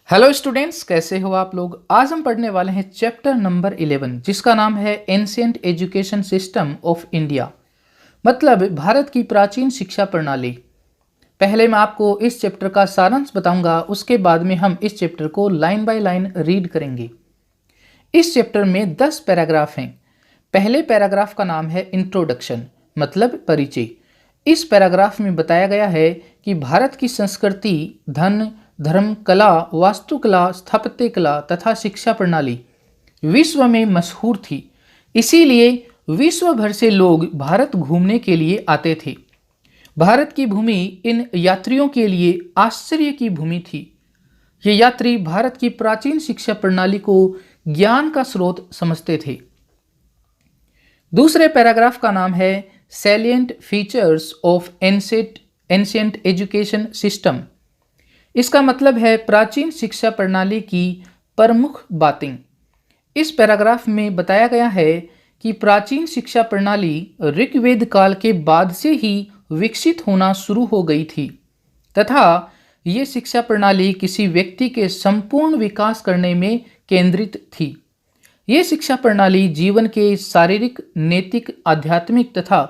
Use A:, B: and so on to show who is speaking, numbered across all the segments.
A: Hello students, कैसे हो आप लोग। आज हम पढ़ने वाले हैं चैप्टर नंबर 11 जिसका नाम है ancient education system of India, मतलब भारत की प्राचीन शिक्षा प्रणाली। पहले मैं आपको इस चैप्टर का सारांश बताऊंगा, उसके बाद में हम इस चैप्टर को लाइन बाय लाइन रीड करेंगे। इस चैप्टर में 10 पैराग्राफ हैं। पहले पैराग्राफ का नाम है इंट्रोडक्शन, मतलब परिचय। इस पैराग्राफ में बताया गया है कि भारत की संस्कृति, धन, धर्म, कला, वास्तुकला, स्थापत्य कला तथा शिक्षा प्रणाली विश्व में मशहूर थी। इसीलिए विश्व भर से लोग भारत घूमने के लिए आते थे। भारत की भूमि इन यात्रियों के लिए आश्चर्य की भूमि थी। ये यात्री भारत की प्राचीन शिक्षा प्रणाली को ज्ञान का स्रोत समझते थे। दूसरे पैराग्राफ का नाम है salient features of ancient education system. इसका मतलब है प्राचीन शिक्षा प्रणाली की प्रमुख बातें। इस पैराग्राफ में बताया गया है कि प्राचीन शिक्षा प्रणाली ऋग्वेद काल के बाद से ही विकसित होना शुरू हो गई थी तथा ये शिक्षा प्रणाली किसी व्यक्ति के संपूर्ण विकास करने में केंद्रित थी। ये शिक्षा प्रणाली जीवन के शारीरिक, नैतिक, आध्यात्मिक तथा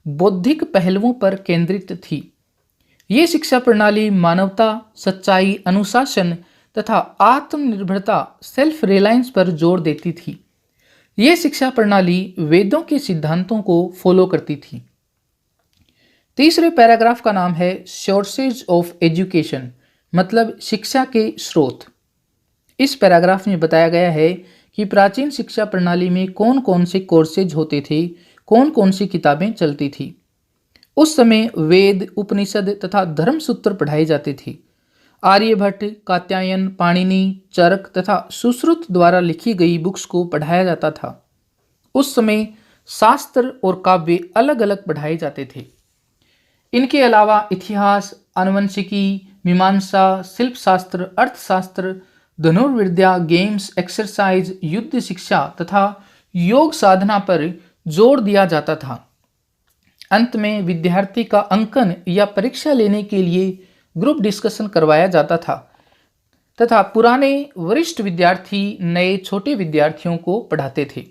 A: बौद्धिक पहलुओं पर केंद्रित थी। ये शिक्षा प्रणाली मानवता, सच्चाई, अनुशासन तथा आत्मनिर्भरता, सेल्फ रिलायंस पर जोर देती थी। ये शिक्षा प्रणाली वेदों के सिद्धांतों को फॉलो करती थी। तीसरे पैराग्राफ का नाम है सोर्सेज ऑफ एजुकेशन, मतलब शिक्षा के स्रोत। इस पैराग्राफ में बताया गया है कि प्राचीन शिक्षा प्रणाली में कौन कौन से कोर्सेज होते थे, कौन कौन सी किताबें चलती थी। उस समय वेद, उपनिषद तथा धर्मसूत्र पढ़ाए जाते थे। आर्यभट्ट, कात्यायन, पाणिनि, चरक तथा सुश्रुत द्वारा लिखी गई बुक्स को पढ़ाया जाता था। उस समय शास्त्र और काव्य अलग अलग पढ़ाए जाते थे। इनके अलावा इतिहास, आनुवंशिकी, मीमांसा, शिल्प शास्त्र, अर्थशास्त्र, धनुर्विद्या, गेम्स, एक्सरसाइज, युद्ध शिक्षा तथा योग साधना पर जोर दिया जाता था। अंत में विद्यार्थी का अंकन या परीक्षा लेने के लिए ग्रुप डिस्कशन करवाया जाता था तथा पुराने वरिष्ठ विद्यार्थी नए छोटे विद्यार्थियों को पढ़ाते थे।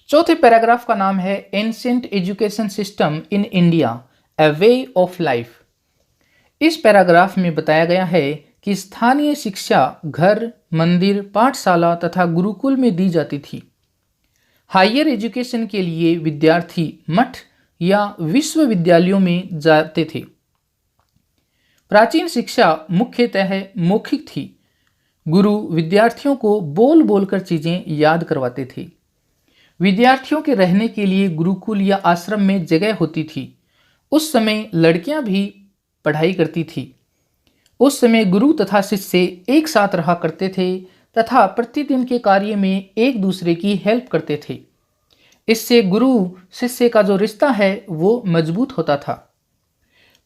A: चौथे पैराग्राफ का नाम है ancient education system in India, A way of life. इस पैराग्राफ में बताया गया है कि स्थानीय शिक्षा घर, मंदिर, पाठशाला तथा गुरुकुल में दी जाती थी। हायर एजुकेशन के लिए विद्यार्थी मठ या विश्वविद्यालयों में जाते थे। प्राचीन शिक्षा मुख्यतः मौखिक थी। गुरु विद्यार्थियों को बोल बोलकर चीजें याद करवाते थे। विद्यार्थियों के रहने के लिए गुरुकुल या आश्रम में जगह होती थी। उस समय लड़कियां भी पढ़ाई करती थी। उस समय गुरु तथा शिष्य एक साथ रहा करते थे तथा प्रतिदिन के कार्य में एक दूसरे की हेल्प करते थे। इससे गुरु शिष्य का जो रिश्ता है वो मजबूत होता था।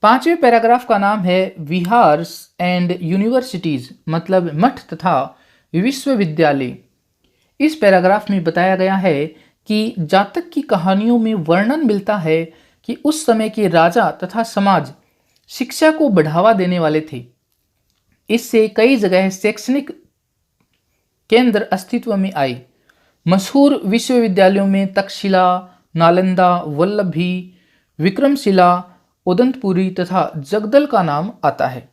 A: पांचवें पैराग्राफ का नाम है विहार्स एंड यूनिवर्सिटीज, मतलब मठ तथा विश्वविद्यालय। इस पैराग्राफ में बताया गया है कि जातक की कहानियों में वर्णन मिलता है कि उस समय के राजा तथा समाज शिक्षा को बढ़ावा देने वाले थे। इससे कई जगह शैक्षणिक केंद्र अस्तित्व में आए। मशहूर विश्वविद्यालयों में तक्षशिला, नालंदा, वल्लभी, विक्रमशिला, उदंतपुरी तथा जगदल का नाम आता है।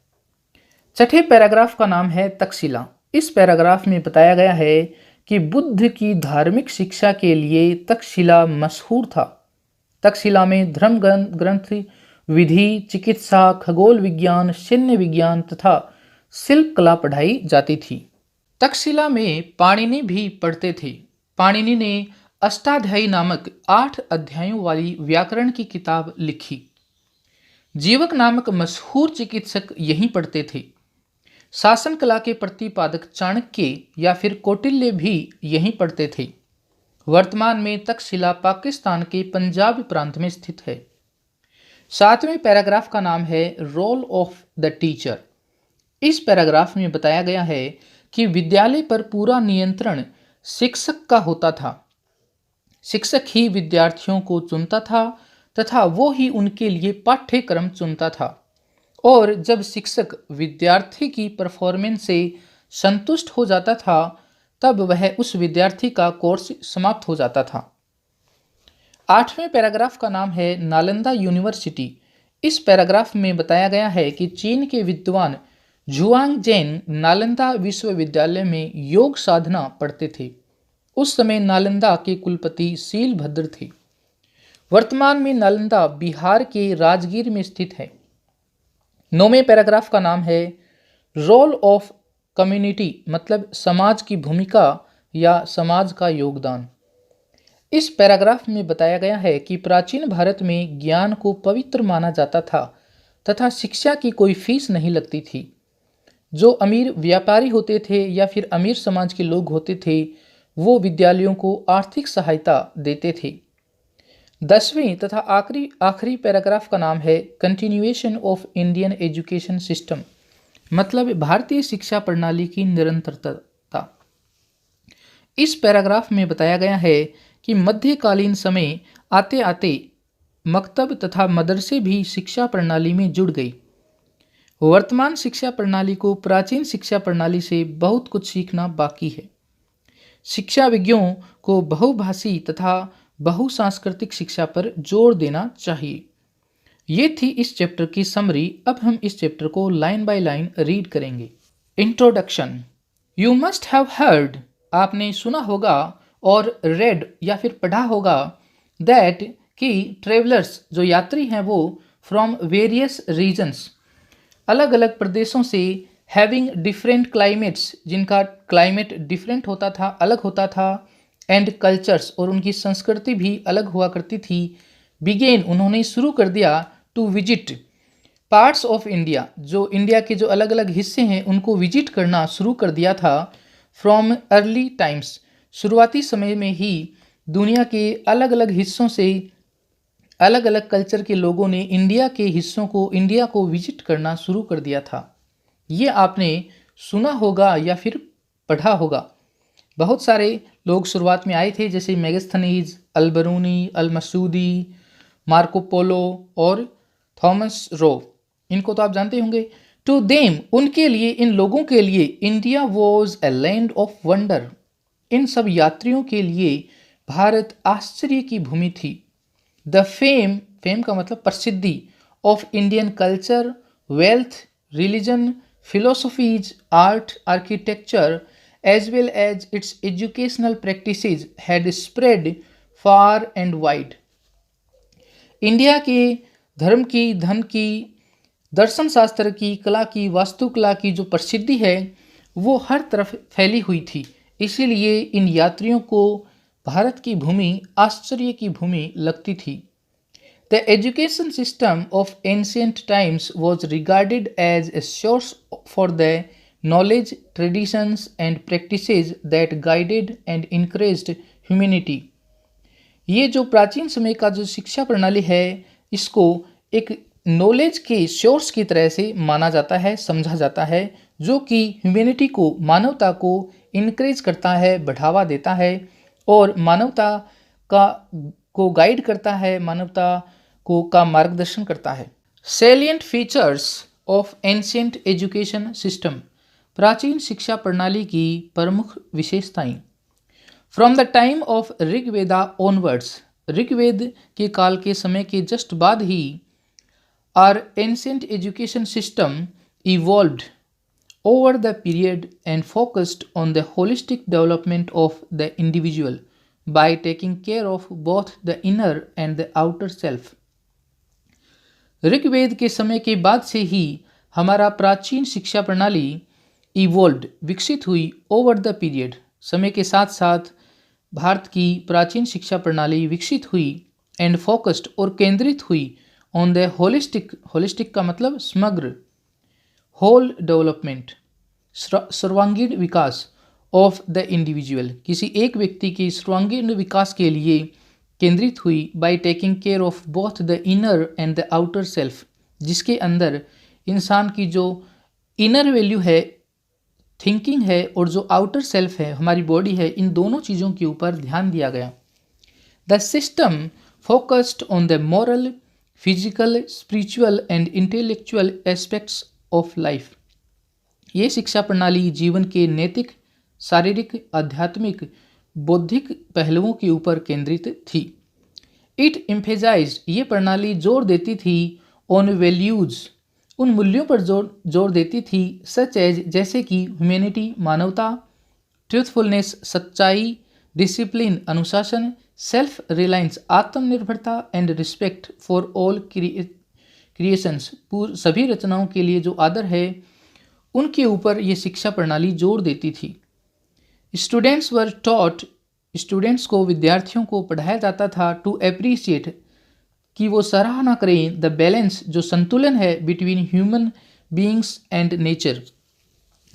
A: छठे पैराग्राफ का नाम है तक्षशिला। इस पैराग्राफ में बताया गया है कि बुद्ध की धार्मिक शिक्षा के लिए तक्षशिला मशहूर था। तक्षशिला में धर्म ग्रंथ, विधि, चिकित्सा, खगोल विज्ञान, सैन्य विज्ञान तथा शिल्प कला पढ़ाई जाती थी। तक्षशिला में पाणिनि भी पढ़ते थे। पाणिनि ने अष्टाध्यायी नामक 8 अध्यायों वाली व्याकरण की किताब लिखी। जीवक नामक मशहूर चिकित्सक यहीं पढ़ते थे। शासन कला के प्रतिपादक चाणक्य या फिर कौटिल्य भी यहीं पढ़ते थे। वर्तमान में तक्षशिला पाकिस्तान के पंजाब प्रांत में स्थित है। 7वें पैराग्राफ का नाम है रोल ऑफ द टीचर। इस पैराग्राफ में बताया गया है कि विद्यालय पर पूरा नियंत्रण शिक्षक का होता था। शिक्षक ही विद्यार्थियों को चुनता था तथा वो ही उनके लिए पाठ्यक्रम चुनता था। और जब शिक्षक विद्यार्थी की परफॉर्मेंस से संतुष्ट हो जाता था तब वह उस विद्यार्थी का कोर्स समाप्त हो जाता था। 8वें पैराग्राफ का नाम है नालंदा यूनिवर्सिटी। इस पैराग्राफ में बताया गया है कि चीन के विद्वान झुआंग जैन नालंदा विश्वविद्यालय में योग साधना पढ़ते थे। उस समय नालंदा के कुलपति सीलभद्र थे। वर्तमान में नालंदा बिहार के राजगीर में स्थित है। 9वें पैराग्राफ का नाम है रोल ऑफ कम्युनिटी, मतलब समाज की भूमिका या समाज का योगदान। इस पैराग्राफ में बताया गया है कि प्राचीन भारत में ज्ञान को पवित्र माना जाता था तथा शिक्षा की कोई फीस नहीं लगती थी। जो अमीर व्यापारी होते थे या फिर अमीर समाज के लोग होते थे वो विद्यालयों को आर्थिक सहायता देते थे। 10वें तथा आखिरी पैराग्राफ का नाम है continuation of Indian education system, मतलब भारतीय शिक्षा प्रणाली की निरंतरता। इस पैराग्राफ में बताया गया है कि मध्यकालीन समय आते आते मकतब तथा मदरसे भी शिक्षा प्रणाली में जुड़ गई। वर्तमान शिक्षा प्रणाली को प्राचीन शिक्षा प्रणाली से बहुत कुछ सीखना बाकी है। शिक्षाविज्ञों को बहुभाषी तथा बहुसांस्कृतिक शिक्षा पर जोर देना चाहिए। ये थी इस चैप्टर की समरी। अब हम इस चैप्टर को लाइन बाय लाइन रीड करेंगे। Introduction. You must have heard, आपने सुना होगा और रेड या फिर पढ़ा होगा, दैट कि ट्रेवलर्स जो यात्री हैं वो फ्रॉम वेरियस रीजन्स, अलग अलग प्रदेशों से, हैविंग डिफरेंट क्लाइमेट्स, जिनका क्लाइमेट डिफरेंट होता था, अलग होता था, एंड कल्चर्स, और उनकी संस्कृति भी अलग हुआ करती थी, बिगेन, उन्होंने शुरू कर दिया, to visit parts of India, जो इंडिया के जो अलग अलग हिस्से हैं उनको विजिट करना शुरू कर दिया था, फ्रॉम अर्ली टाइम्स, शुरुआती समय में ही दुनिया के अलग अलग हिस्सों से अलग अलग कल्चर के लोगों ने इंडिया के हिस्सों को, इंडिया को विजिट करना शुरू कर दिया था। ये आपने सुना होगा या फिर पढ़ा होगा। बहुत सारे लोग शुरुआत में आए थे, जैसे मेगास्थनीज, अल-बरूनी, अल-मसूदी, मार्को पोलो और थॉमस रो, इनको तो आप जानते होंगे। टू देम, उनके लिए, इन लोगों के लिए, India was a land of wonder, इन सब यात्रियों के लिए भारत आश्चर्य की भूमि थी। द फेम, फेम का मतलब प्रसिद्धि, of Indian culture, wealth, religion, philosophies, art, architecture, as well as its educational practices had spread far and wide. India के धर्म की, धन की, दर्शन शास्त्र की, कला की, वास्तुकला की जो प्रसिद्धि है वो हर तरफ फैली हुई थी। इसीलिए इन यात्रियों को भारत की भूमि आश्चर्य की भूमि लगती थी। The education system of ancient times was regarded as a source for the knowledge, traditions, and practices that guided and encouraged humanity. ये जो प्राचीन समय का जो शिक्षा प्रणाली है इसको एक नॉलेज के सोर्स की तरह से माना जाता है, समझा जाता है, जो कि ह्यूमैनिटी को, मानवता को इनक्रेज करता है, बढ़ावा देता है और मानवता को गाइड करता है, मानवता का मार्गदर्शन करता है। Salient features of ancient education system, प्राचीन शिक्षा प्रणाली की प्रमुख विशेषताएं। From the time of Rigveda onwards, Rigveda के काल के समय के जस्ट बाद ही our ancient education system evolved over the period and focused on the holistic development of the individual by taking care of both the inner and the outer self. Rigveda के समय के बाद से ही हमारा प्राचीन शिक्षा प्रणाली इवॉल्व्ड, विकसित हुई, ओवर द पीरियड, समय के साथ साथ भारत की प्राचीन शिक्षा प्रणाली विकसित हुई, एंड फोकस्ड, और केंद्रित हुई, ऑन द होलिस्टिक, होलिस्टिक का मतलब समग्र, होल डेवलपमेंट, सर्वांगीण विकास, ऑफ द इंडिविजुअल, किसी एक व्यक्ति के सर्वांगीण विकास के लिए केंद्रित हुई, bye taking care of both the inner and the outer self, जिसके अंदर इंसान की जो इनर वैल्यू है, थिंकिंग है, और जो आउटर सेल्फ है, हमारी बॉडी है, इन दोनों चीज़ों के ऊपर ध्यान दिया गया। The system focused on the moral, physical, spiritual and intellectual aspects of life. ये शिक्षा प्रणाली जीवन के नैतिक, शारीरिक, आध्यात्मिक, बौद्धिक पहलुओं के ऊपर केंद्रित थी। इट एम्फेसाइज्ड, ये प्रणाली जोर देती थी ऑन वैल्यूज, उन मूल्यों पर जोर देती थी, सच एज जैसे कि ह्यूमैनिटी, मानवता, ट्रूथफुलनेस, सच्चाई, डिसिप्लिन, अनुशासन, सेल्फ रिलायंस, आत्मनिर्भरता, and respect for all creations, सभी रचनाओं के लिए जो आदर है उनके ऊपर ये शिक्षा प्रणाली जोर देती थी। स्टूडेंट्स वर टॉट, स्टूडेंट्स को, विद्यार्थियों को पढ़ाया जाता था टू अप्रिशिएट, कि वो सराहना करें, द बैलेंस, जो संतुलन है, between human beings and nature,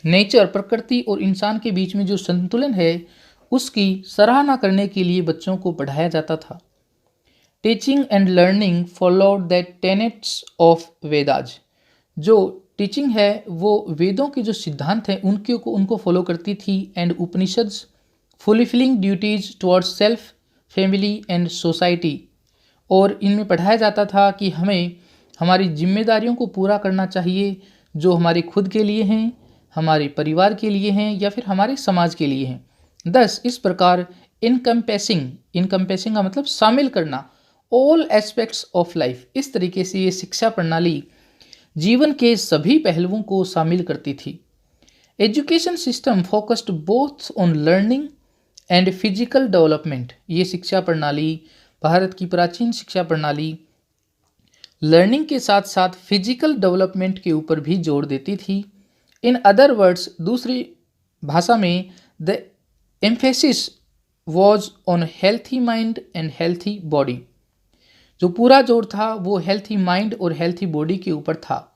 A: nature, प्रकृति और इंसान के बीच में जो संतुलन है उसकी सराहना करने के लिए बच्चों को पढ़ाया जाता था। Teaching and learning followed the tenets of Vedas, जो टीचिंग है वो वेदों के जो सिद्धांत हैं उनको फॉलो करती थी। And Upanishads fulfilling duties towards self, family and society, और इनमें पढ़ाया जाता था कि हमें हमारी जिम्मेदारियों को पूरा करना चाहिए जो हमारे खुद के लिए हैं, हमारे परिवार के लिए हैं या फिर हमारे समाज के लिए हैं। दस, इस प्रकार इनकम्पेसिंग का मतलब शामिल करना, ऑल एस्पेक्ट्स ऑफ लाइफ, इस तरीके से ये शिक्षा प्रणाली जीवन के सभी पहलुओं को शामिल करती थी। Education system focused both on learning and physical development, ये शिक्षा प्रणाली, भारत की प्राचीन शिक्षा प्रणाली लर्निंग के साथ साथ फिजिकल डेवलपमेंट के ऊपर भी जोर देती थी। इन अदर वर्ड्स, दूसरी भाषा में, the emphasis was on healthy mind and healthy body, जो पूरा जोर था वो हेल्थी माइंड और हेल्थी बॉडी के ऊपर था।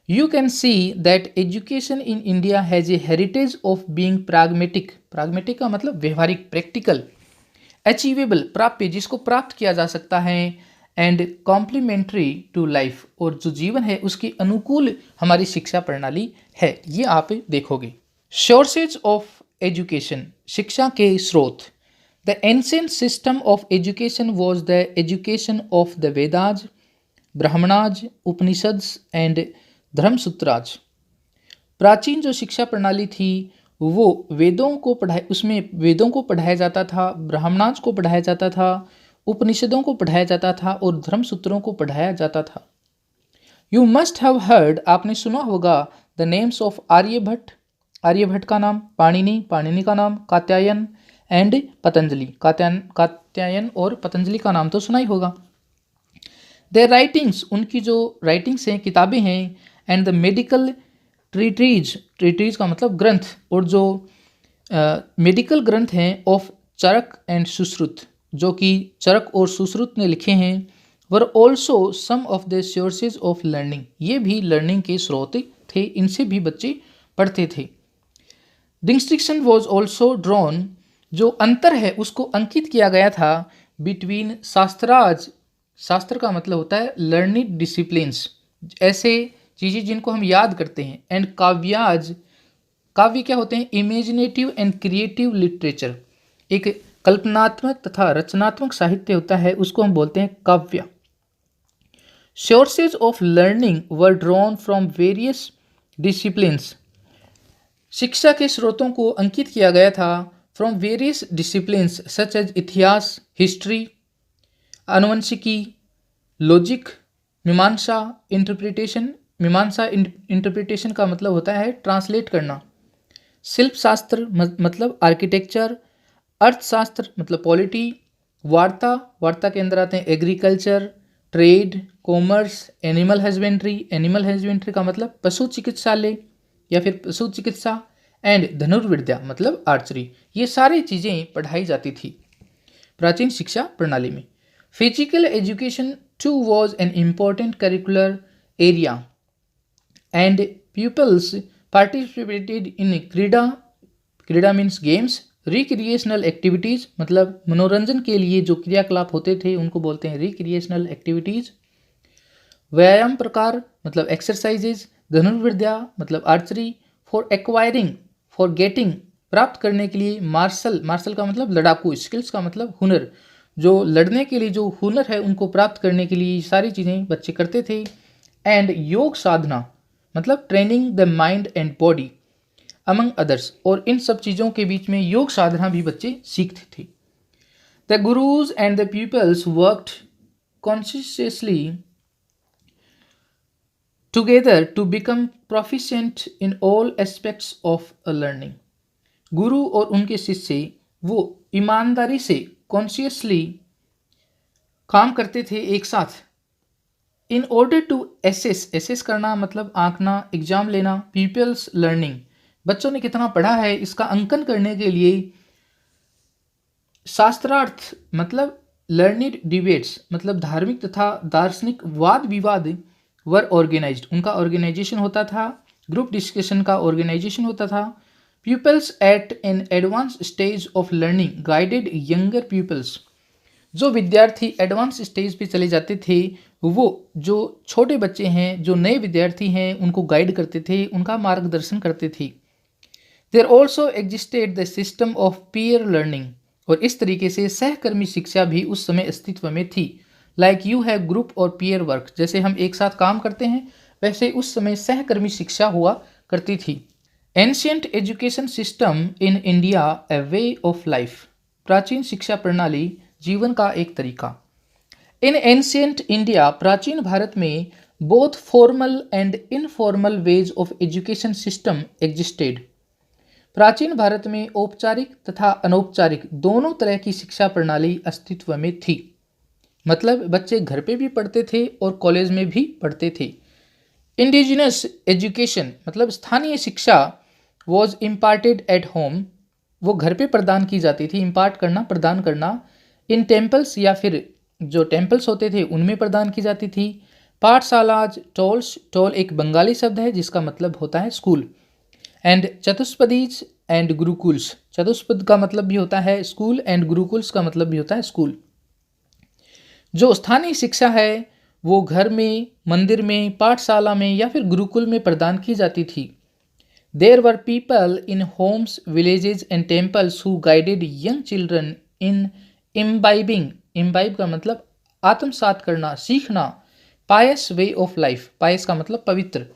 A: You can see that education in India has a heritage of being pragmatic, pragmatic का मतलब व्यवहारिक, प्रैक्टिकल, अचीवेबल, प्राप्य, जिसको प्राप्त किया जा सकता है, एंड कॉम्प्लीमेंट्री टू लाइफ, और जो जीवन है उसके अनुकूल हमारी शिक्षा प्रणाली है। ये आप देखोगे। सोर्सेज ऑफ एजुकेशन, शिक्षा के स्रोत। The ancient system of education was the education of the Vedas, Brahmanas, Upanishads and Dharmasutras. प्राचीन जो शिक्षा प्रणाली थी वो उसमें वेदों को पढ़ाया जाता था, ब्राह्मणाज को पढ़ाया जाता था, उपनिषदों को पढ़ाया जाता था और धर्मसूत्रों को पढ़ाया जाता था। यू मस्ट हैव हर्ड, आपने सुना होगा, the names of Aryabhatta, Aryabhatta का नाम, पाणिनि, पाणिनि का नाम, कात्यायन एंड पतंजलि, कात्यायन और पतंजलि का नाम तो सुना ही होगा। देयर राइटिंग्स, उनकी जो राइटिंग्स हैं, किताबें हैं, and the medical treatise, treatise का मतलब ग्रंथ, और जो मेडिकल ग्रंथ हैं ऑफ चरक एंड सुश्रुत, जो कि चरक और सुश्रुत ने लिखे हैं, were also some of the sources of learning, ये भी लर्निंग के स्रोत थे, इनसे भी बच्चे पढ़ते थे। डिस्टिंक्शन वॉज ऑल्सो ड्रॉन, जो अंतर है उसको अंकित किया गया था, बिटवीन शास्त्राज, शास्त्र का मतलब होता है लर्निड डिसिप्लिन्स, ऐसे चीज़ें जिनको हम याद करते हैं, एंड काव्याज, काव्य क्या होते हैं, इमेजिनेटिव एंड क्रिएटिव लिटरेचर, एक कल्पनात्मक तथा रचनात्मक साहित्य होता है, उसको हम बोलते हैं काव्य। Sources of learning were drawn from various disciplines, शिक्षा के स्रोतों को अंकित किया गया था from various disciplines such as itihasa, history, आनुवंशिकी, logic, Mimamsa, interpretation, Mimamsa interpretation का मतलब होता है ट्रांसलेट करना, शिल्प शास्त्र मतलब आर्किटेक्चर, अर्थशास्त्र मतलब पॉलिटी, वार्ता, वार्ता के अंदर आते हैं agriculture, trade, commerce, animal husbandry, animal husbandry का मतलब पशु चिकित्सालय या फिर पशु चिकित्सा, एंड धनुर्विद्या मतलब आर्चरी, ये सारी चीज़ें पढ़ाई जाती थी प्राचीन शिक्षा प्रणाली में। Physical education too was an important curricular area and peoples participated in krida, krida means games, recreational activities मतलब मनोरंजन के लिए जो क्रियाकलाप होते थे उनको बोलते हैं रिक्रिएशनल एक्टिविटीज़, व्यायाम प्रकार मतलब एक्सरसाइजेज, धनुर्विद्या मतलब archery, for acquiring, for getting प्राप्त करने के लिए, मार्शल, मार्शल का मतलब लड़ाकू, स्किल्स का मतलब हुनर, जो लड़ने के लिए जो हुनर है उनको प्राप्त करने के लिए सारी चीज़ें बच्चे करते थे, एंड योग साधना मतलब training the mind and body, among others, और इन सब चीज़ों के बीच में योग साधना भी बच्चे सीखते थे। The gurus and the peoples worked consciously together to become proficient in all aspects of a learning. गुरु और उनके शिष्य वो ईमानदारी से कॉन्शियसली काम करते थे एक साथ। इन ऑर्डर टू एसेस करना मतलब आंकना, एग्जाम लेना, पीपल्स लर्निंग बच्चों ने कितना पढ़ा है इसका अंकन करने के लिए शास्त्रार्थ मतलब लर्निड डिबेट्स मतलब धार्मिक तथा दार्शनिक वाद विवाद वर ऑर्गेनाइज्ड, उनका ऑर्गेनाइजेशन होता था, ग्रुप डिस्कशन का ऑर्गेनाइजेशन होता था। Peoples at an advance stage of learning guided younger peoples, जो विद्यार्थी एडवांस स्टेज पे चले जाते थे वो जो छोटे बच्चे हैं, जो नए विद्यार्थी हैं, उनको गाइड करते थे, उनका मार्गदर्शन करते थे। There also existed the system of peer learning, और इस तरीके से सहकर्मी शिक्षा भी उस समय अस्तित्व में थी। लाइक यू हैव ग्रुप और पीयर वर्क, जैसे हम एक साथ काम करते हैं वैसे उस समय सहकर्मी शिक्षा हुआ करती थी। Ancient education system in India A way of life, प्राचीन शिक्षा प्रणाली जीवन का एक तरीका। इन एंशियंट इंडिया, प्राचीन भारत में both formal and informal ways of education system existed, प्राचीन भारत में औपचारिक तथा अनौपचारिक दोनों तरह की शिक्षा प्रणाली अस्तित्व में थी। मतलब बच्चे घर पे भी पढ़ते थे और कॉलेज में भी पढ़ते थे। इंडिजिनस एजुकेशन मतलब स्थानीय शिक्षा वॉज इम्पार्टेड एट होम, वो घर पे प्रदान की जाती थी, इम्पार्ट करना, प्रदान करना। इन टेम्पल्स या फिर जो टेम्पल्स होते थे उनमें प्रदान की जाती थी। पाठशालाज, टोल्स, टोल एक बंगाली शब्द है जिसका मतलब होता है स्कूल। एंड चतुष्पदीज एंड गुरुकुल्स, चतुष्पद का मतलब भी होता है स्कूल एंड गुरुकुल्स का मतलब भी होता है स्कूल। जो स्थानीय शिक्षा है वो घर में, मंदिर में, पाठशाला में या फिर गुरुकुल में प्रदान की जाती थी। There were people in homes, villages and temples who guided young children in imbibing, imbibe का मतलब आत्मसात करना, सीखना, पायस वे ऑफ लाइफ, पायस का मतलब पवित्र,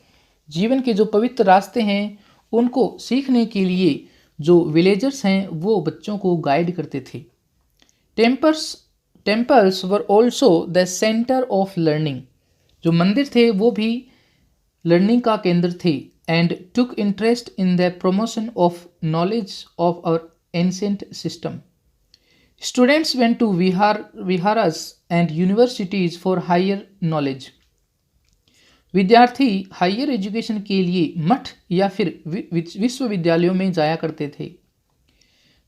A: जीवन के जो पवित्र रास्ते हैं उनको सीखने के लिए जो विलेजर्स हैं वो बच्चों को गाइड करते थे। Temples were also the centre of learning, जो मंदिर थे वो भी लर्निंग का केंद्र थे। And took interest in the promotion of knowledge of our ancient system. Students went to viharas and universities for higher knowledge, विद्यार्थी हायर एजुकेशन के लिए मठ या फिर विश्वविद्यालयों में जाया करते थे।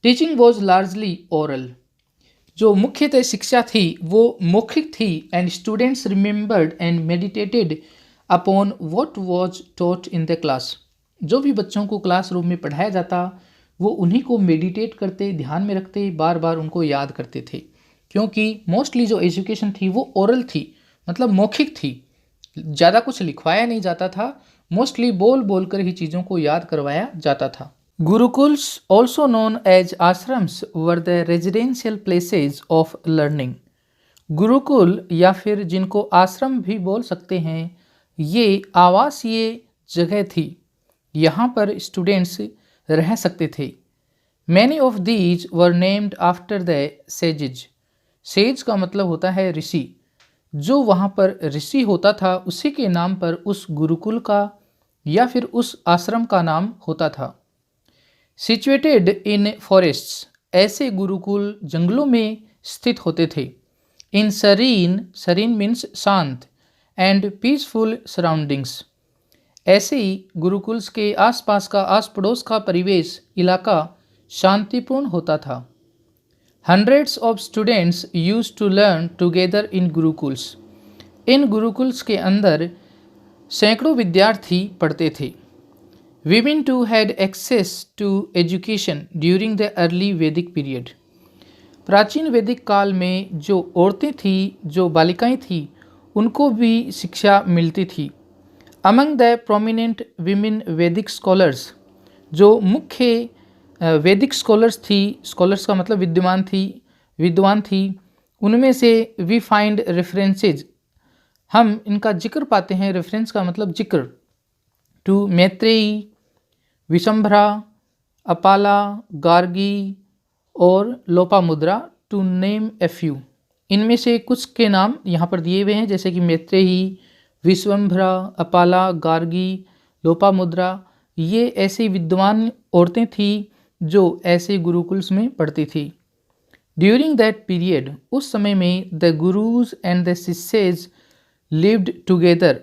A: टीचिंग वॉज लार्जली ओरल, जो मुख्यतः शिक्षा थी वो मौखिक थी। And students remembered and meditated upon what was taught in the class, जो भी बच्चों को क्लासरूम में पढ़ाया जाता वो उन्हीं को मेडिटेट करते, ध्यान में रखते, बार बार उनको याद करते थे। क्योंकि मोस्टली जो एजुकेशन थी वो ओरल थी, मतलब मौखिक थी, ज़्यादा कुछ लिखवाया नहीं जाता था, मोस्टली बोल बोल कर ही चीज़ों को याद करवाया जाता था। Gurukuls also known as ashrams were the residential places of learning. Gurukul या फिर जिनको आश्रम भी बोल सकते हैं ये आवासीय जगह थी, यहाँ पर स्टूडेंट्स रह सकते थे। Many of these were named after the sages, says का मतलब होता है ऋषि, जो वहाँ पर ऋषि होता था उसी के नाम पर उस गुरुकुल का या फिर उस आश्रम का नाम होता था। सिचुएटेड इन फॉरेस्ट्स, ऐसे गुरुकुल जंगलों में स्थित होते थे। इन सरीन, सरीन मीन्स शांत, एंड पीसफुल सराउंडिंग्स, ऐसे ही गुरुकुल्स के आसपास का, आस पड़ोस का परिवेश, इलाका शांतिपूर्ण होता था। Hundreds of students used to learn together in gurukuls, इन गुरुकुल्स के अंदर सैकड़ों विद्यार्थी पढ़ते थे। Women too had access to education during the early Vedic period, प्राचीन वैदिक काल में जो औरतें थी, जो बालिकाएं थी, उनको भी शिक्षा मिलती थी। अमंग द प्रोमिनेंट विमेन वैदिक स्कॉलर्स, जो मुख्य वैदिक स्कॉलर्स थी, स्कॉलर्स का मतलब विद्वान थी, उनमें से वी फाइंड रेफरेंसेज, हम इनका जिक्र पाते हैं, रेफरेंस का मतलब जिक्र, टू मैत्रेयी, विशंभरा, अपाला, गार्गी और Lopamudra, to name a few. इनमें से कुछ के नाम यहाँ पर दिए हुए हैं, जैसे कि मैत्रेयी, विश्वंभरा, अपाला, गार्गी, लोपामुद्रा। ये ऐसी विद्वान औरतें थीं जो ऐसे गुरुकुल्स में पढ़ती थी। ड्यूरिंग दैट पीरियड, उस समय में, the gurus and the shishyas lived together.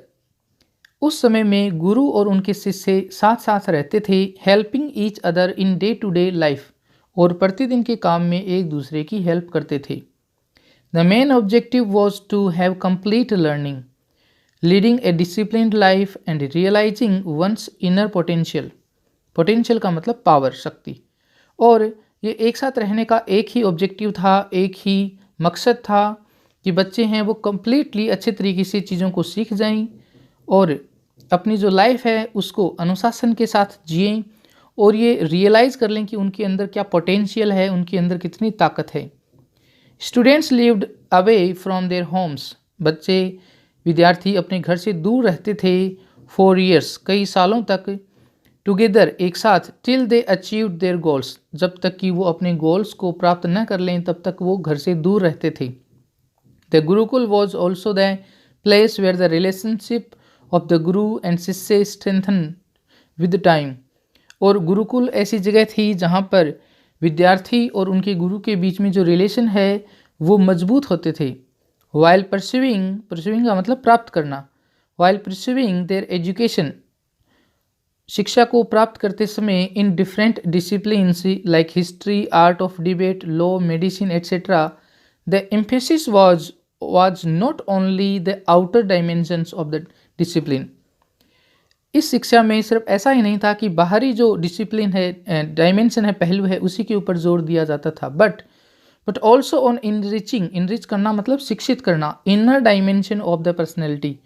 A: उस समय में गुरु और उनके शिष्य साथ साथ रहते थे। Helping each other in day to day life, और प्रतिदिन के काम में एक दूसरे की हेल्प करते थे। The main objective was to have complete learning, leading a disciplined life and realising one's inner potential. Potential का मतलब पावर, शक्ति। और ये एक साथ रहने का एक ही ऑब्जेक्टिव था, एक ही मकसद था कि बच्चे हैं वो कम्प्लीटली अच्छे तरीके से चीज़ों को सीख जाएं और अपनी जो लाइफ है उसको अनुशासन के साथ जिएं, और ये रियलाइज़ कर लें कि उनके अंदर क्या पोटेंशियल है, उनके अंदर कितनी ताकत है। Students lived away from their homes. बच्चे, विद्यार्थी अपने घर से दूर रहते थे। 4 years, कई सालों तक। टुगेदर, एक साथ। Till they achieved their goals, जब तक कि वो अपने गोल्स को प्राप्त न कर लें तब तक वो घर से दूर रहते थे। The gurukul was also the place where the relationship of the guru and shishya strengthen with time. और गुरुकुल ऐसी जगह थी जहाँ पर विद्यार्थी और उनके गुरु के बीच में जो रिलेशन है वो मजबूत होते थे। वाइल परस्यूइंग, परस्यूइंग का मतलब प्राप्त करना। वाइल परस्यूइंग देयर एजुकेशन, शिक्षा को प्राप्त करते समय, in different disciplines like history, art of debate, law, medicine etcetera, the emphasis was not only the outer dimensions of the discipline। इस शिक्षा में सिर्फ ऐसा ही नहीं था कि बाहरी जो डिसिप्लिन है, डायमेंशन है, पहलू है, उसी के ऊपर जोर दिया जाता था, but also on enriching. Enrich करना मतलब शिक्षित करना। Inner dimension of the personality,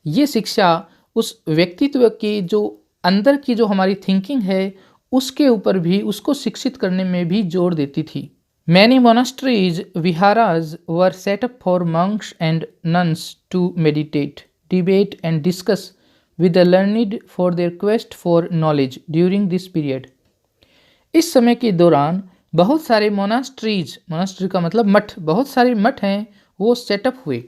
A: ये शिक्षा उस व्यक्तित्व की जो अंदर की जो हमारी थिंकिंग है उसके ऊपर भी, उसको शिक्षित करने में भी जोर देती थी। Many monasteries, viharas were set up for monks and nuns to meditate, debate and discuss with the learned for their quest for knowledge during this period। इस समय के दौरान बहुत सारे मोनास्ट्रीज, मोनास्ट्री का मतलब मठ, बहुत सारे मठ हैं वो सेटअप हुए,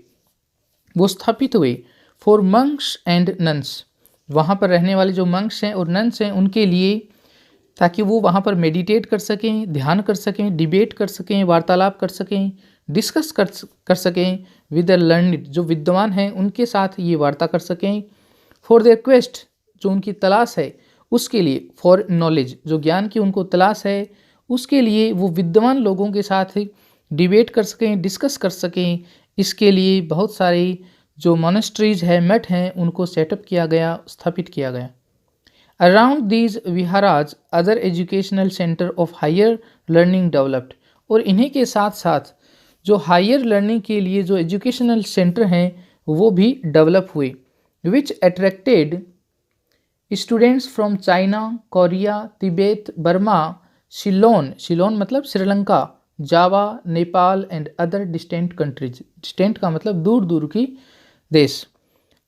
A: वो स्थापित हुए। फॉर मंक्स एंड नन्स, वहाँ पर रहने वाले जो मंक्स हैं और नन्स हैं उनके लिए, ताकि वो वहाँ पर मेडिटेट कर सकें, ध्यान कर सकें, डिबेट कर सकें, वार्तालाप कर सकें, डिस्कस कर सकें विद द लर्नड, जो विद्वान हैं उनके साथ ये वार्ता कर सकें। फॉर देयर क्वेस्ट, जो उनकी तलाश है उसके लिए। फॉर नॉलेज, जो ज्ञान की उनको तलाश है उसके लिए वो विद्वान लोगों के साथ डिबेट कर सकें, डिस्कस कर सकें। इसके लिए बहुत सारे जो मोनेस्ट्रीज है, मठ हैं, उनको सेटअप किया गया, स्थापित किया गया। Around these viharas other educational centre of higher learning developed, और इन्हीं के साथ साथ जो हायर लर्निंग के लिए जो एजुकेशनल सेंटर हैं वो भी डेवलप हुए। which attracted students from China, Korea, Tibet, Burma, Ceylon, Ceylon मतलब Sri Lanka, Java, Nepal and other distant countries. Distant का मतलब दूर दूर की देश।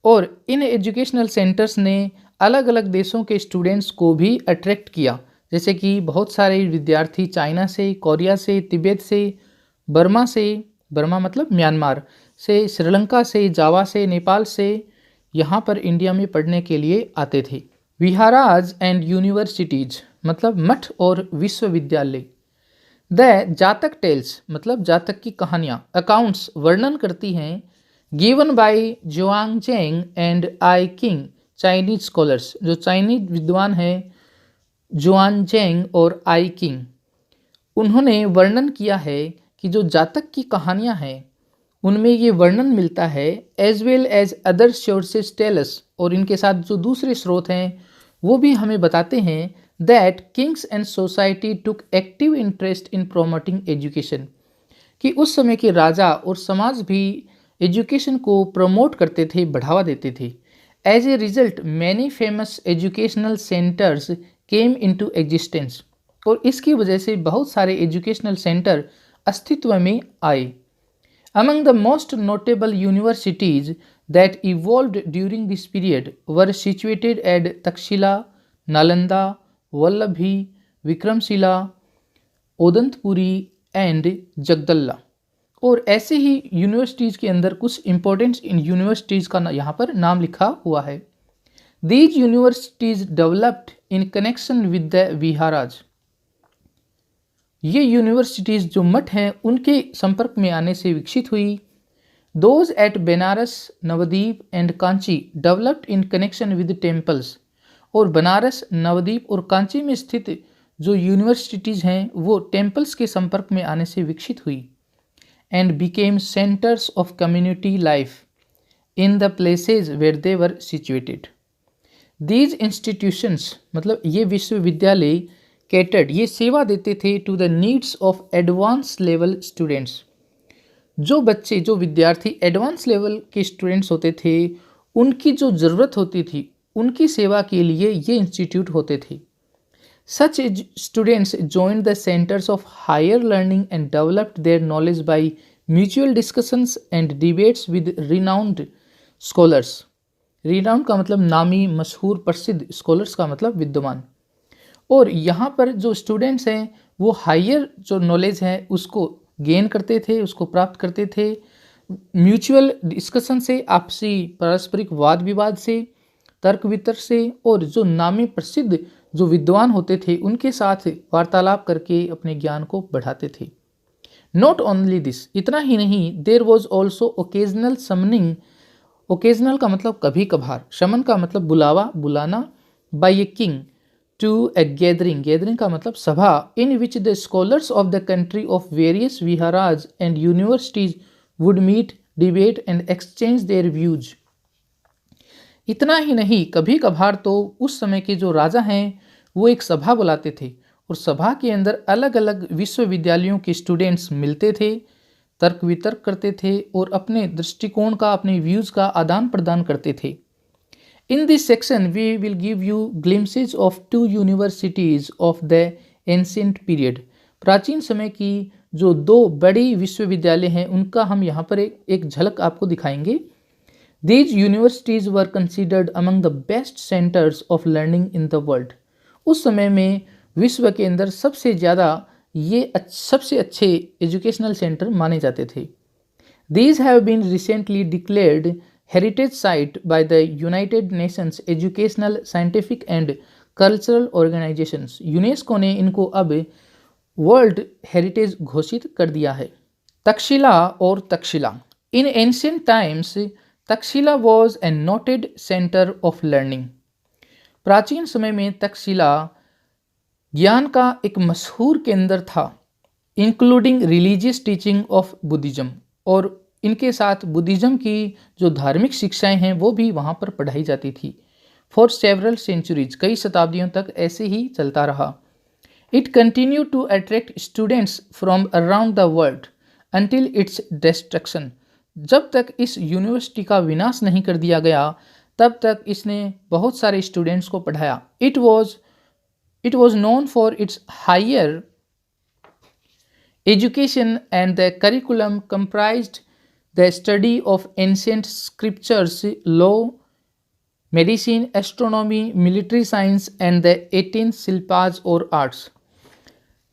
A: और इन एजुकेशनल सेंटर्स ने अलग अलग देशों के स्टूडेंट्स को भी अट्रैक्ट किया, जैसे कि बहुत सारे विद्यार्थी चाइना से, कोरिया से, तिब्बत से, बर्मा से, बर्मा मतलब म्यांमार से, श्रीलंका से, जावा से, नेपाल से यहाँ पर इंडिया में पढ़ने के लिए आते थे। विहाराज एंड यूनिवर्सिटीज मतलब मठ और विश्वविद्यालय। द जातक टेल्स मतलब जातक की कहानियाँ, अकाउंट्स वर्णन करती हैं, given by Xuanzang and I Tsing, Chinese scholars, जो चाइनीज विद्वान हैं जुआनजेंग और आई किंग, उन्होंने वर्णन किया है कि जो जातक की कहानियाँ हैं उनमें ये वर्णन मिलता है, as well as other sources tell us, और इनके साथ जो दूसरे स्रोत हैं वो भी हमें बताते हैं, that Kings and society took active interest in promoting education, कि उस समय के राजा और समाज भी एजुकेशन को प्रमोट करते थे, बढ़ावा देते थे। As a result many famous educational centres came into existence, और इसकी वजह से बहुत सारे एजुकेशनल सेंटर अस्तित्व में आए। Among the most notable universities that evolved during this period were situated at Takshila, Nalanda, Vallabhi, Vikramashila, Odantapuri and Jagaddala. और ऐसे ही यूनिवर्सिटीज़ के अंदर कुछ इंपॉर्टेंट यूनिवर्सिटीज़ का यहाँ पर नाम लिखा हुआ है। These universities developed in connection with the viharas. ये यूनिवर्सिटीज़ जो मठ हैं उनके संपर्क में आने से विकसित हुई। Those at Banaras, Navdeep and Kanchi developed in connection with temples. और बनारस, नवदीप और कांची में स्थित जो यूनिवर्सिटीज़ हैं वो टेम्पल्स के संपर्क में आने से विकसित हुई। And became centres of community life in the places where they were situated. These institutions मतलब ये विश्वविद्यालय कैटर्ड ये सेवा देते थे to the needs of advance level students. जो बच्चे जो विद्यार्थी एडवांस लेवल के स्टूडेंट्स होते थे उनकी जो ज़रूरत होती थी उनकी सेवा के लिए ये इंस्टीट्यूट होते थे। Such students joined the centers of higher learning and developed their knowledge by mutual discussions and debates with renowned scholars. Renowned का मतलब नामी, मशहूर, प्रसिद्ध, scholars का मतलब विद्वान। और यहाँ पर जो स्टूडेंट्स हैं वो हायर जो नॉलेज है उसको गेन करते थे, उसको प्राप्त करते थे म्यूचुअल डिस्कशन से, आपसी पारस्परिक वाद विवाद से, तर्क वितर्क से, और जो नामी प्रसिद्ध जो विद्वान होते थे उनके साथ वार्तालाप करके अपने ज्ञान को बढ़ाते थे। नॉट ओनली दिस, इतना ही नहीं, there was also occasional summoning. Occasional का मतलब कभी कभार, शमन का मतलब बुलावा, बुलाना, by a king to a gathering, gathering का मतलब सभा, in which the scholars of the country of various viharas and universities would meet, debate and exchange their views. इतना ही नहीं, कभी कभार तो उस समय के जो राजा हैं वो एक सभा बुलाते थे और सभा के अंदर अलग अलग विश्वविद्यालयों के स्टूडेंट्स मिलते थे, तर्क वितर्क करते थे और अपने दृष्टिकोण का, अपने व्यूज़ का आदान प्रदान करते थे। In this section we will give you glimpses of 2 universities of the ancient period. प्राचीन समय की जो 2 बड़ी विश्वविद्यालय हैं उनका हम यहाँ पर एक झलक आपको दिखाएंगे। These universities were considered among the best centers of learning in the world. उस समय में विश्व के अंदर सबसे ज़्यादा ये सबसे अच्छे एजुकेशनल सेंटर माने जाते थे। These have been recently declared heritage site by the United Nations Educational, Scientific and Cultural Organizations. UNESCO ने इनको अब वर्ल्ड हेरिटेज घोषित कर दिया है। तक्षशिला और Takshashila. In ancient times, Takshashila was a noted centre of learning. प्राचीन समय में तक्षशिला ज्ञान का एक मशहूर केंद्र था, including religious teaching of Buddhism, और इनके साथ बुद्धिज़्म की जो धार्मिक शिक्षाएं हैं वो भी वहाँ पर पढ़ाई जाती थी। फॉर सेवरल सेंचुरीज, कई शताब्दियों तक ऐसे ही चलता रहा। It continue to attract students from around the world until its destruction. जब तक इस यूनिवर्सिटी का विनाश नहीं कर दिया गया तब तक इसने बहुत सारे स्टूडेंट्स को पढ़ाया। It was known for its higher education and the curriculum comprised the study of ancient scriptures, law, medicine, astronomy, military science and the 18 shilpas और आर्ट्स।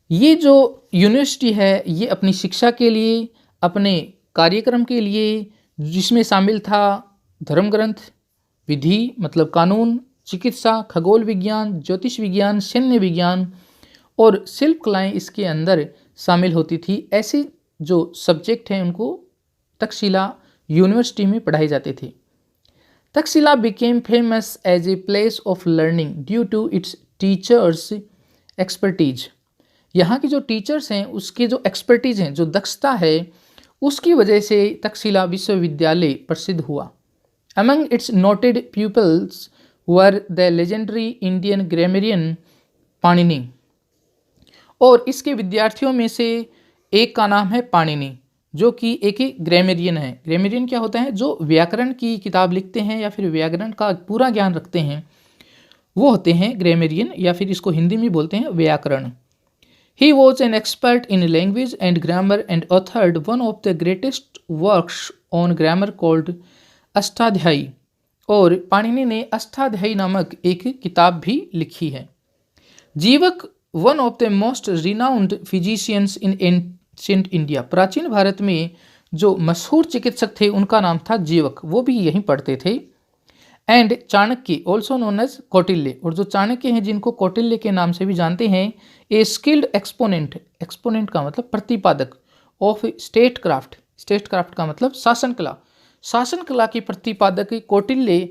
A: ये जो यूनिवर्सिटी है ये अपनी शिक्षा के लिए, अपने कार्यक्रम के लिए, जिसमें शामिल था धर्म ग्रंथ, विधि मतलब कानून, चिकित्सा, खगोल विज्ञान, ज्योतिष विज्ञान, सैन्य विज्ञान और शिल्प कलाएँ इसके अंदर शामिल होती थी। ऐसे जो सब्जेक्ट हैं उनको तक्षशिला यूनिवर्सिटी में पढ़ाए जाते थे। Takshashila became famous as a place of learning due to its teachers expertise. यहाँ के जो टीचर्स हैं उसके जो एक्सपर्टीज हैं, जो दक्षता है, उसकी वजह से तक्षशिला विश्वविद्यालय प्रसिद्ध हुआ। Among its noted pupils were the legendary Indian grammarian Panini. और इसके विद्यार्थियों में से एक का नाम है पाणिनि, जो कि एक ग्रामरियन है। ग्रामरियन क्या होता है? जो व्याकरण की किताब लिखते हैं या फिर व्याकरण का पूरा ज्ञान रखते हैं, वो होते हैं ग्रामरियन, या फिर इसको हिंदी में बोलते हैं व्याकरण। He was an expert in language and grammar and authored one of the greatest works on grammar called Ashtadhyayi. और पाणिनि ने अष्टाध्यायी नामक एक किताब भी लिखी है। जीवक one of the most renowned physicians in ancient India. प्राचीन भारत में जो मशहूर चिकित्सक थे उनका नाम था जीवक, वो भी यहीं पढ़ते थे। And Chanakya also known as Kautilya, और जो चाणक्य हैं जिनको कौटिल्य के नाम से भी जानते हैं, ए स्किल्ड एक्सपोनेंट, एक्सपोनेंट का मतलब प्रतिपादक, of state craft, state craft का मतलब शासन कला, शासन कला के प्रतिपादक कौटिल्य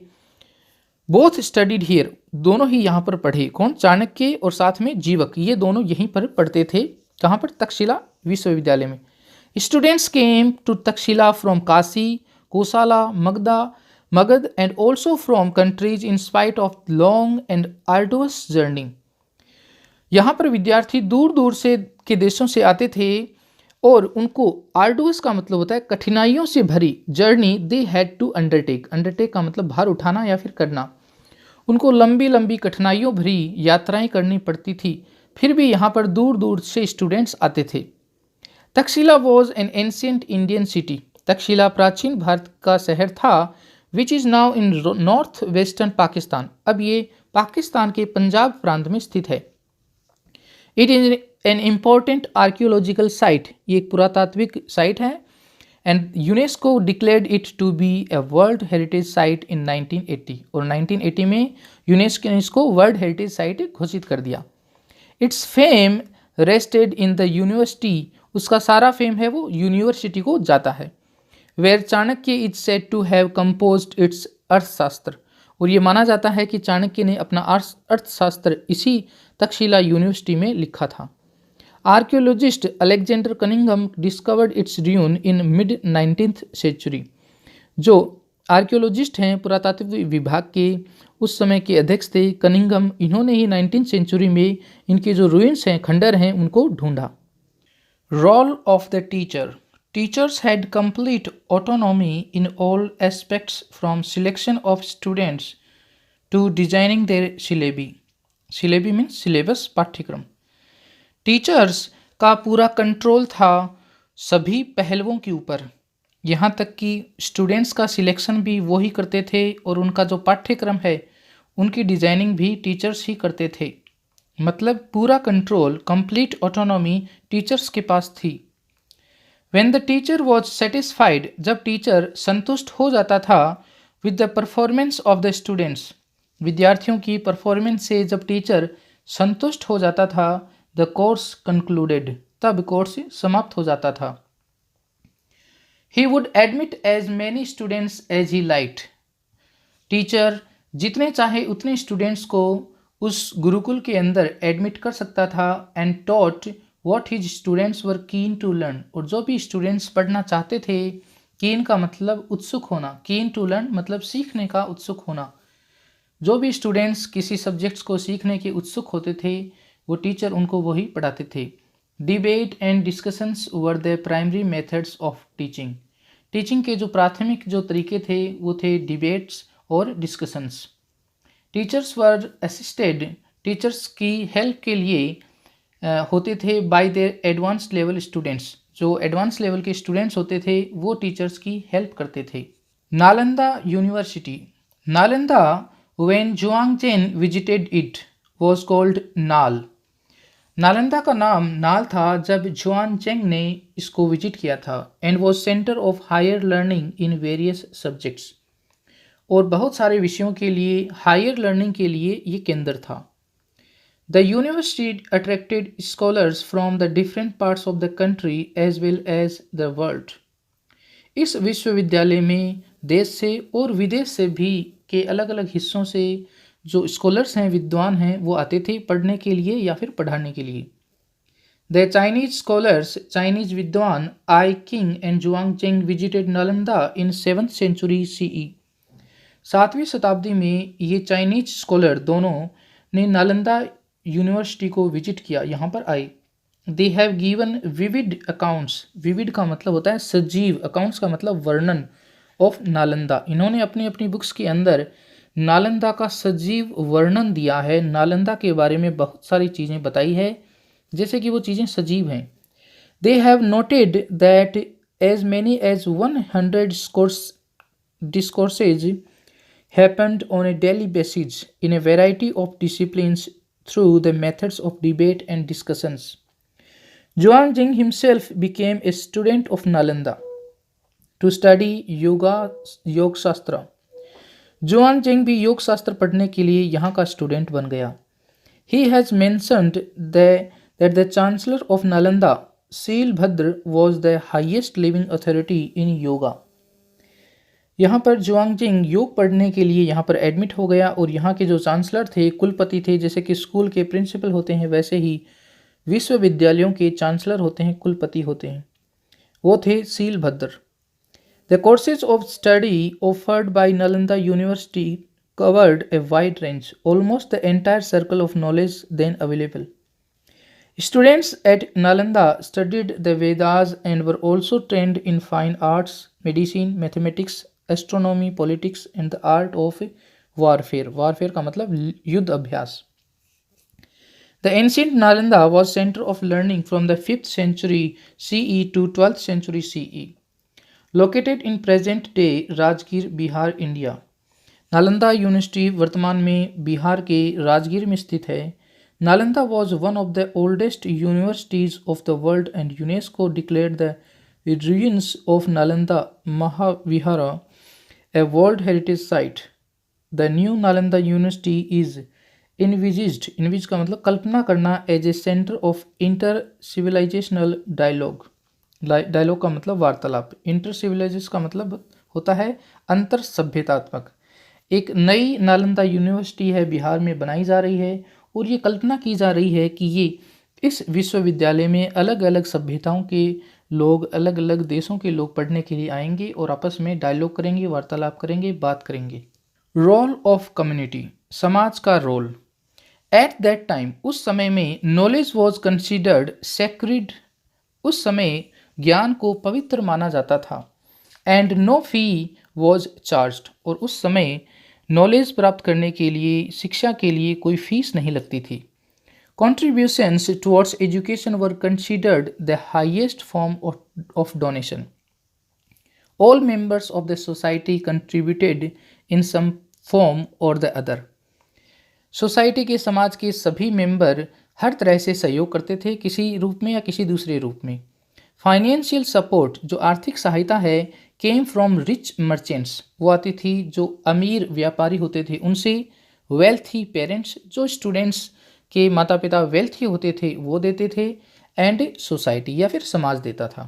A: बोथ स्टडीड हियर, दोनों ही यहाँ पर पढ़े। कौन? चाणक्य और साथ में जीवक, ये दोनों यहीं पर पढ़ते थे। कहाँ पर? तक्षशिला विश्वविद्यालय में। Students came to Takshashila from Kashi, Kosala, Magadha and also from countries in spite of long and arduous journey. यहाँ पर विद्यार्थी दूर दूर से के देशों से आते थे और उनको आर्डुअस का मतलब होता है कठिनाइयों से भरी journey they had to undertake, undertake का मतलब भार उठाना या फिर करना। उनको लंबी लंबी कठिनाइयों भरी यात्राएं करनी पड़ती थी, फिर भी यहाँ पर दूर दूर से स्टूडेंट्स आते थे। Takshashila was an ancient Indian city, Takshashila प्राचीन भारत का शहर था, which is now in north western Pakistan, अब ये पाकिस्तान के पंजाब प्रांत में स्थित है। It is an important archaeological site, ये एक पुरातात्विक साइट है। And UNESCO declared it to be a world heritage site in 1980, और 1980 में यूनेस्को ने इसको वर्ल्ड हेरिटेज साइट घोषित कर दिया। Its fame rested in the university, उसका सारा फेम है वो यूनिवर्सिटी को जाता है। Where Chanakya is said to have composed its Arthashastra, और ये माना जाता है कि चाणक्य ने अपना अर्थशास्त्र इसी तक्षशिला यूनिवर्सिटी में लिखा था। Archaeologist Alexander Cunningham discovered its ruin in mid 19th century, जो आर्कियोलॉजिस्ट हैं पुरातात्विक विभाग के उस समय के अध्यक्ष थे कनिंघम, इन्होंने ही 19th सेंचुरी में इनके जो रूइंस हैं, खंडर हैं, उनको ढूंढा। Role of the teacher, teachers had complete autonomy in all aspects from selection of students to designing their syllabi, syllabi means syllabus, पाठ्यक्रम। टीचर्स का पूरा कंट्रोल था सभी पहलुओं के ऊपर, यहाँ तक कि स्टूडेंट्स का सिलेक्शन भी वो ही करते थे और उनका जो पाठ्यक्रम है उनकी डिज़ाइनिंग भी टीचर्स ही करते थे। मतलब पूरा कंट्रोल, कंप्लीट ऑटोनॉमी टीचर्स के पास थी। When the teacher was satisfied, जब टीचर संतुष्ट हो जाता था with the performance of the students, विद्यार्थियों की परफॉर्मेंस से जब टीचर संतुष्ट हो जाता था, द कोर्स कंक्लूडेड, तब कोर्स समाप्त हो जाता था। He would admit as many students as he liked, teacher जितने चाहे उतने स्टूडेंट्स को उस गुरुकुल के अंदर एडमिट कर सकता था। And taught what his students were keen to learn, और जो भी स्टूडेंट्स पढ़ना चाहते थे, कीन का मतलब उत्सुक होना, कीन टू लर्न मतलब सीखने का उत्सुक होना, जो भी स्टूडेंट्स किसी सब्जेक्ट्स को सीखने के उत्सुक होते थे वो टीचर उनको वही पढ़ाते थे। Debate and discussions were the primary methods of teaching, teaching के जो प्राथमिक जो तरीके थे वो थे डिबेट्स और discussions. Teachers were assisted, teachers की हेल्प के लिए होते थे by their advance level students, जो एडवांस लेवल के स्टूडेंट्स होते थे वो टीचर्स की हेल्प करते थे। Nalanda university, Nalanda when Xuanzang visited it was called नाल, नालंदा का नाम नाल था जब जुआनजेंग ने इसको विजिट किया था। And was centre of higher learning in various subjects, और बहुत सारे विषयों के लिए हायर लर्निंग के लिए ये केंद्र था। The university attracted scholars from the different parts of the country as well as the world, इस विश्वविद्यालय में देश से और विदेश से भी के अलग अलग हिस्सों से जो स्कॉलर्स हैं, विद्वान हैं, वो आते थे पढ़ने के लिए या फिर पढ़ाने के लिए। द चाइनीज स्कॉलर्स, चाइनीज विद्वान I Tsing and Xuanzang visited Nalanda in 7th century CE, 7वीं शताब्दी में ये चाइनीज स्कॉलर दोनों ने नालंदा यूनिवर्सिटी को विजिट किया, यहाँ पर आए। They have given vivid accounts, vivid का मतलब होता है सजीव, अकाउंट्स का मतलब वर्णन, ऑफ नालंदा, इन्होंने अपनी अपनी बुक्स के अंदर नालंदा का सजीव वर्णन दिया है, नालंदा के बारे में बहुत सारी चीज़ें बताई है, जैसे कि वो चीज़ें सजीव हैं। They have noted that as many as 100 discourses happened on a daily basis in a variety of disciplines through the methods of debate and discussions. Zhuangjing himself became a student of Nalanda to study योग शास्त्र. जुआनजेंग भी योग शास्त्र पढ़ने के लिए यहाँ का स्टूडेंट बन गया. He has mentioned that the chancellor of Nalanda, Silbhadra, was the highest living authority in yoga. यहाँ पर जुआनजेंग योग पढ़ने के लिए यहाँ पर एडमिट हो गया और यहाँ के जो चांसलर थे, कुलपति थे, जैसे कि स्कूल के प्रिंसिपल होते हैं वैसे ही विश्वविद्यालयों के चांसलर होते हैं, कुलपति होते हैं, वो थे सीलभद्र. The courses of study offered by Nalanda University covered a wide range, almost the entire circle of knowledge then available. Students at Nalanda studied the Vedas and were also trained in fine arts, medicine, mathematics, astronomy, politics and the art of warfare. Warfare का मतलब युद्ध अभ्यास. The ancient Nalanda was center of learning from the 5th century CE to 12th century CE. Located in present day Rajgir, Bihar, India. Nalanda university वर्तमान में बिहार के राजगीर में स्थित है. Nalanda was one of the oldest universities of the world and UNESCO declared the ruins of Nalanda Mahavihara a World Heritage Site. The new Nalanda University is envisaged का मतलब कल्पना करना as a center of inter-civilizational dialogue. Dialogue का मतलब वार्तालाप. Inter civilisation का मतलब होता है अंतर सभ्यतात्मक. एक नई नालंदा यूनिवर्सिटी है, बिहार में बनाई जा रही है और ये कल्पना की जा रही है कि ये इस विश्वविद्यालय में अलग अलग सभ्यताओं के लोग, अलग अलग देशों के लोग पढ़ने के लिए आएंगे और आपस में डायलॉग करेंगे, वार्तालाप करेंगे, बात करेंगे. रोल ऑफ कम्युनिटी, समाज का रोल. एट दैट टाइम, उस समय में नॉलेज वॉज कंसिडर्ड सेक्रेड, उस समय ज्ञान को पवित्र माना जाता था. And no fee was charged, और उस समय नॉलेज प्राप्त करने के लिए, शिक्षा के लिए कोई फीस नहीं लगती थी. Contributions towards education were considered the highest form of donation. All members of the society contributed in some form or the other. Society के, समाज के सभी मेंबर हर तरह से सहयोग करते थे, किसी रूप में या किसी दूसरे रूप में. फाइनेंशियल सपोर्ट, जो आर्थिक सहायता है, केम फ्रॉम रिच मर्चेंट्स, वो आती थी जो अमीर व्यापारी होते थे उनसे. वेल्थी पेरेंट्स, जो स्टूडेंट्स के माता पिता वेल्थी होते थे वो देते थे. एंड सोसाइटी या फिर समाज देता था.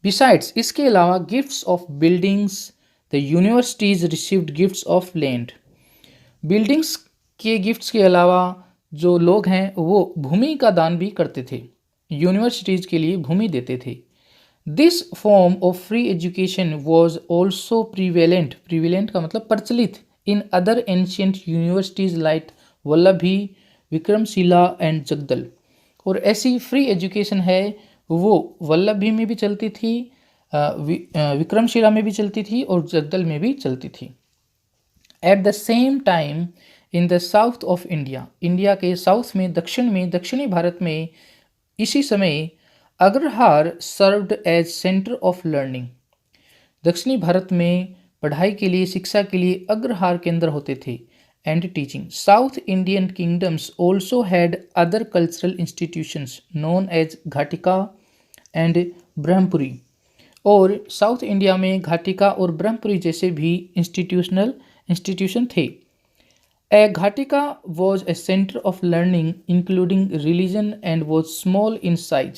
A: बिसाइड्स, इसके अलावा gifts of buildings, the universities received gifts of land. Buildings के गिफ्ट्स के अलावा जो लोग हैं वो भूमि का दान भी करते थे, यूनिवर्सिटीज़ के लिए भूमि देते थे. This form of free education was also prevalent, prevalent का मतलब प्रचलित, in other ancient universities like Vallabhi, Vikramashila and Jagaddala. और ऐसी फ्री एजुकेशन है वो वल्लभी में भी चलती थी, विक्रमशिला में भी चलती थी और जगदल में भी चलती थी. At the same time in the south of India, India के साउथ में, दक्षिणी भारत में इसी समय agrahara served as centre of learning. दक्षिणी भारत में पढ़ाई के लिए, शिक्षा के लिए अग्रहार केंद्र होते थे. And teaching. South Indian kingdoms also had other cultural institutions known as ghatika and brahmapuri. और साउथ इंडिया में घाटिका और ब्रह्मपुरी जैसे भी इंस्टीट्यूशन थे. A Ghatika was a center of learning including religion and was small in size.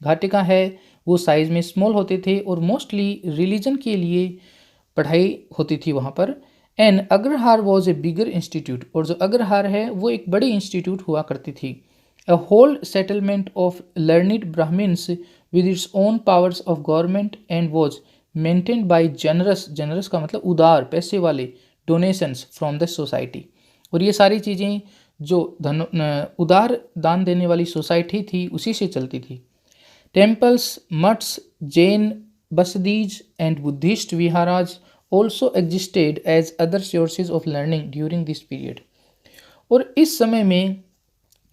A: घाटिका है वो साइज में small होते थे और मोस्टली रिलीजन के लिए पढ़ाई होती थी वहाँ पर. And agrahara was a bigger institute, और जो अग्रहार है वो एक बड़ी इंस्टीट्यूट हुआ करती थी. A whole settlement of learned Brahmins with its own powers of government and was maintained by generous का मतलब उदार, पैसे वाले, डोनेशंस फ्रॉम द सोसाइटी. और ये सारी चीज़ें जो उदार दान देने वाली सोसाइटी थी उसी से चलती थी. Temples, maths, Jain basadis and Buddhist viharas also existed as other sources of learning during this period. और इस समय में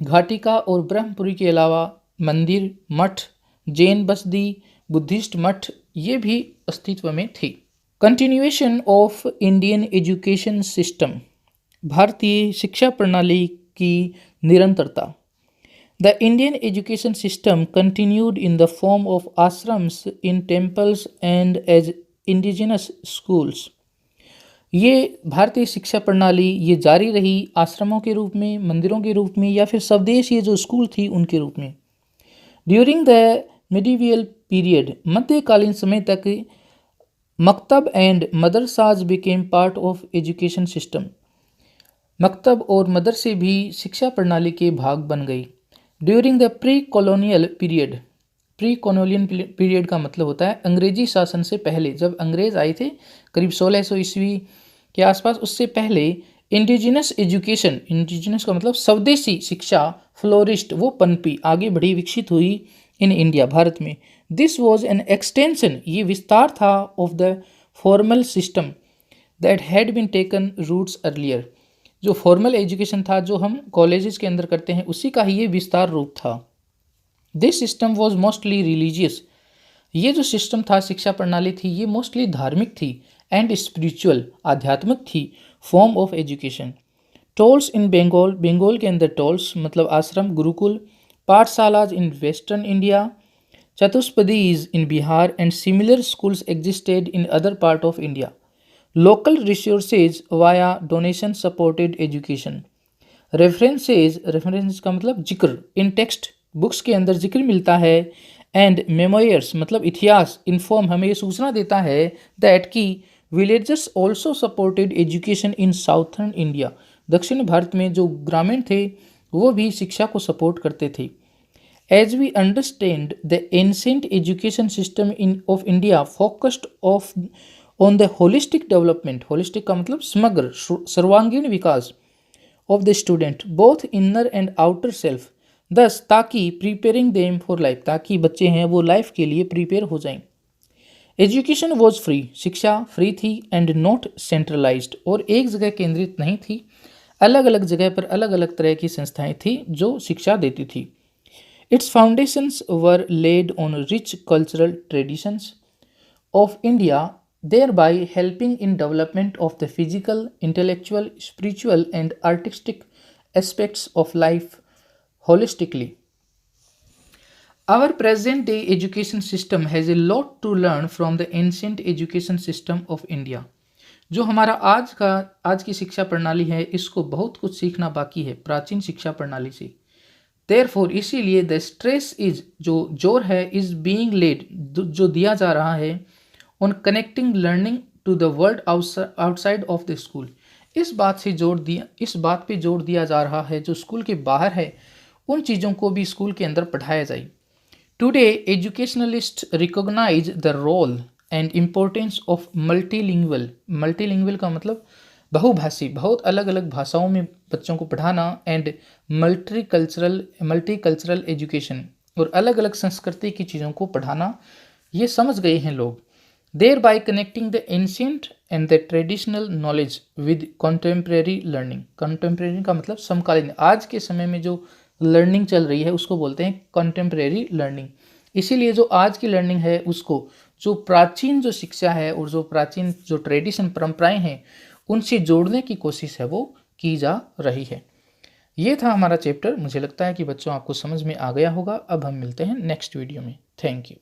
A: घाटिका और ब्रह्मपुरी के अलावा मंदिर, मठ, जैन बसदी, बुद्धिस्ट मठ ये भी अस्तित्व में थी. Continuation of Indian education system. भारतीय शिक्षा प्रणाली की निरंतरता। The Indian education system continued in the form of ashrams in temples and as indigenous schools. ये भारतीय शिक्षा प्रणाली ये जारी रही आश्रमों के रूप में, मंदिरों के रूप में, या फिर स्वदेशीय जो स्कूल थी उनके रूप में। ड्यूरिंग द मिडिवियल पीरियड, मध्यकालीन समय तक maktab and madrasas became part of education system. मकतब और मदरसे भी शिक्षा प्रणाली के भाग बन गई। During the pre colonial period, pre colonial period का मतलब होता है अंग्रेजी शासन से पहले, जब अंग्रेज आए थे करीब 1600 ईस्वी के आसपास, उससे पहले इंडिजिनस एजुकेशन, इंडिजिनस का मतलब स्वदेशी शिक्षा, फ्लोरिस्ट, वो पनपी, आगे बढ़ी, विकसित हुई इन इंडिया, भारत में। दिस वॉज एन एक्सटेंशन, ये विस्तार था of the formal system that had been taken roots earlier, जो फॉर्मल एजुकेशन था जो हम कॉलेजेस के अंदर करते हैं उसी का ही ये विस्तार रूप था। This system was mostly religious, ये जो सिस्टम था, शिक्षा प्रणाली थी, ये मोस्टली धार्मिक थी, एंड स्पिरिचुअल, आध्यात्मिक थी, form of education. Tols in Bengal, Bengal के अंदर टोल्स मतलब आश्रम, गुरुकुल, pathshalas in western India, chatushpadis in Bihar, and similar schools existed in other part of India. Local resources via donation supported education. References, reference का मतलब जिक्र, इन टेक्स्ट बुक्स के अंदर जिक्र मिलता है, एंड मेमोयर्स मतलब इतिहास, इन्फॉर्म हमें ये सूचना देता है दैट की villagers also supported education in southern India, दक्षिण भारत में जो ग्रामीण थे वो भी शिक्षा को सपोर्ट करते थे। As we understand the ancient education system in of India focused of on the holistic development, holistic का मतलब समग्र, सर्वांगीण विकास of the student both inner and outer self, दस ताकि प्रिपेयरिंग देम फॉर लाइफ, ताकि बच्चे हैं वो लाइफ के लिए प्रिपेयर हो जाएं। एजुकेशन वॉज फ्री, शिक्षा फ्री थी, एंड नॉट सेंट्रलाइज्ड, और एक जगह केंद्रित नहीं थी, अलग अलग जगह पर अलग अलग तरह की संस्थाएं थी जो शिक्षा देती थी। It's foundations were laid on rich cultural traditions of India, thereby helping in development of the physical, intellectual, spiritual and artistic aspects of life holistically. Our present day education system has a lot to learn from the ancient education system of India. जो हमारा आज की शिक्षा प्रणाली है, इसको बहुत कुछ सीखना बाकी है प्राचीन शिक्षा प्रणाली से। Therefore, इसीलिए द स्ट्रेस इज, जो जोर है, इज बीइंग लेड, जो दिया जा रहा है, on connecting learning to the world outside of the school. इस बात पे जोर दिया जा रहा है जो स्कूल के बाहर है, उन चीज़ों को भी स्कूल के अंदर पढ़ाया जाए। Today educationalist recognise the role and importance of multilingual, multilingual का मतलब बहुभाषी, बहुत अलग अलग भाषाओं में बच्चों को पढ़ाना, एंड मल्टीकल्चरल एजुकेशन, और अलग अलग संस्कृति की चीज़ों को पढ़ाना, ये समझ गए हैं लोग। thereby connecting the ancient and the traditional knowledge with contemporary learning। contemporary का मतलब समकालीन, आज के समय में जो लर्निंग चल रही है उसको बोलते हैं contemporary learning। इसीलिए जो आज की लर्निंग है उसको, जो प्राचीन जो शिक्षा है और जो प्राचीन जो ट्रेडिशन, परंपराएं हैं, उनसे जोड़ने की कोशिश है वो की जा रही है। ये था हमारा चैप्टर। मुझे लगता है कि बच्चों आपको समझ में आ गया होगा। अब हम मिलते हैं नेक्स्ट वीडियो में। Thank you.